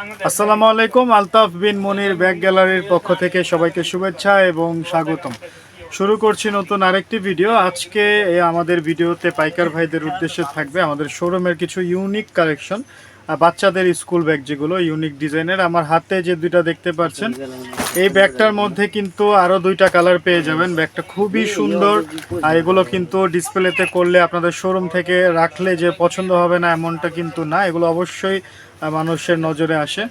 আসসালামু আলাইকুম। আলতাফ বিন মনির ব্যাগ গ্যালারির পক্ষ থেকে সবাইকে শুভেচ্ছা এবং স্বাগতম। শুরু করছি নতুন আরেকটি ভিডিও। আজকে আমাদের ভিডিওতে পাইকার ভাইদের উদ্দেশ্যে থাকবে আমাদের শোরুমের কিছু ইউনিক কালেকশন, বাচ্চাদের স্কুল ব্যাগ, যেগুলো ইউনিক ডিজাইনের। আমার হাতে যে দুইটা দেখতে পাচ্ছেন, এই ব্যাগটার মধ্যে কিন্তু আরও দুইটা কালার পেয়ে যাবেন। ব্যাগটা খুবই সুন্দর, আর এগুলো কিন্তু ডিসপ্লেতে করলে আপনাদের শোরুম থেকে রাখলে যে পছন্দ হবে না এমনটা কিন্তু না, এগুলো অবশ্যই মানুষের নজরে আসে।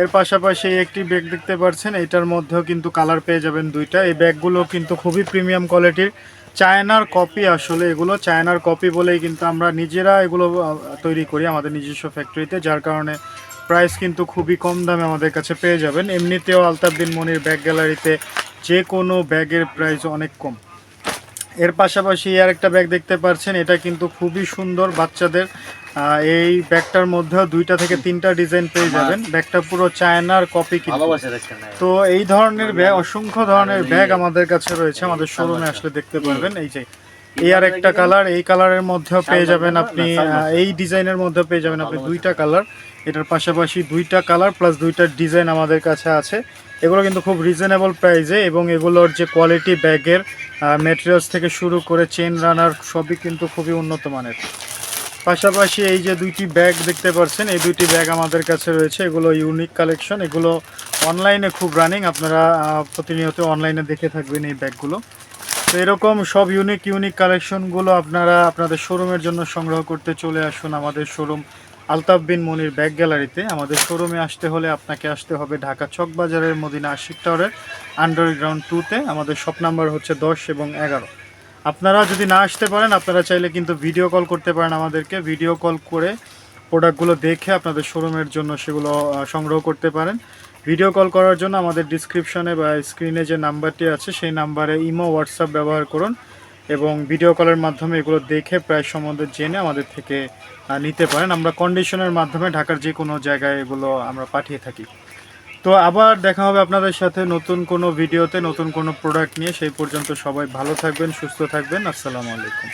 এর পাশাপাশি একটি ব্যাগ দেখতে পাচ্ছেন, এটার মধ্যেও কিন্তু কালার পেয়ে যাবেন দুইটা। এই ব্যাগগুলো কিন্তু খুবই প্রিমিয়াম কোয়ালিটির, চায়নার কপি। আসলে এগুলো চায়নার কপি বলেই কিন্তু আমরা নিজেরা এগুলো তৈরি করি আমাদের নিজস্ব ফ্যাক্টরিতে, যার কারণে প্রাইস কিন্তু খুবই কম দামে আমাদের কাছে পেয়ে যাবেন। এমনিতেও আলতাফ বিন মনির ব্যাগ গ্যালারিতে যে কোনো ব্যাগের প্রাইস অনেক কম। এর পাশাপাশি আর একটা ব্যাগ দেখতে পাচ্ছেন, এটা কিন্তু খুবই সুন্দর বাচ্চাদের। এই ব্যাগটার মধ্যেও দুইটা থেকে তিনটা ডিজাইন পেয়ে যাবেন। ব্যাগটা পুরো চায়নার কপি কিন্তু। তো এই ধরনের ব্যাগ, অসংখ্য ধরনের ব্যাগ আমাদের কাছে রয়েছে, আমাদের শোরুমে আসলে দেখতে পারবেন। এই যে এই আর একটা কালার, এই কালারের মধ্যেও পেয়ে যাবেন আপনি, এই ডিজাইনের মধ্যেও পেয়ে যাবেন আপনি দুইটা কালার। এটার পাশাপাশি দুইটা কালার প্লাস দুইটা ডিজাইন আমাদের কাছে আছে। এগুলো কিন্তু খুব রিজনেবল প্রাইসে, এবং এগুলোর যে কোয়ালিটি, ব্যাগের ম্যাটেরিয়ালস থেকে শুরু করে চেন রানার সবই কিন্তু খুবই উন্নত মানের। পাশাপাশি এই যে দুইটি ব্যাগ দেখতে পাচ্ছেন, এই দুইটি ব্যাগ আমাদের কাছে রয়েছে। এগুলো ইউনিক কালেকশন, এগুলো অনলাইনে খুব রানিং, আপনারা প্রতিনিয়ত অনলাইনে দেখে থাকবেন এই ব্যাগগুলো। তো এরকম সব ইউনিক কালেকশনগুলো আপনারা আপনাদের শোরুমের জন্য সংগ্রহ করতে চলে আসুন আমাদের শোরুম আলতাফ বিন মনির ব্যাগ গ্যালারিতে। আমাদের শোরুমে আসতে হলে আপনাকে আসতে হবে ঢাকা চকবাজারের মদিনা আশিক টাওয়ারের আন্ডারগ্রাউন্ড 2-তে। আমাদের শপ নাম্বার হচ্ছে 10 এবং 11। আপনারা যদি না আসতে পারেন, আপনারা চাইলে কিন্তু ভিডিও কল করতে পারেন আমাদেরকে। ভিডিও কল করে প্রোডাক্টগুলো দেখে আপনাদের শোরুমের জন্য সেগুলো সংগ্রহ করতে পারেন। ভিডিও কল করার জন্য আমাদের ডিসক্রিপশনে বা স্ক্রিনে যে নাম্বারটি আছে সেই নাম্বারে ইমো, হোয়াটসঅ্যাপ ব্যবহার করুন, এবং ভিডিও কলের মাধ্যমে এগুলো দেখে প্রাইস সম্বন্ধে জেনে আমাদের থেকে নিতে পারেন। আমরা কন্ডিশনের মাধ্যমে ঢাকার যে কোনো জায়গায় এগুলো আমরা পাঠিয়ে থাকি। তো আবার দেখা হবে আপনাদের সাথে নতুন কোনো ভিডিওতে, নতুন কোনো প্রোডাক্ট নিয়ে। সেই পর্যন্ত সবাই ভালো থাকবেন, সুস্থ থাকবেন। আসসালামু আলাইকুম।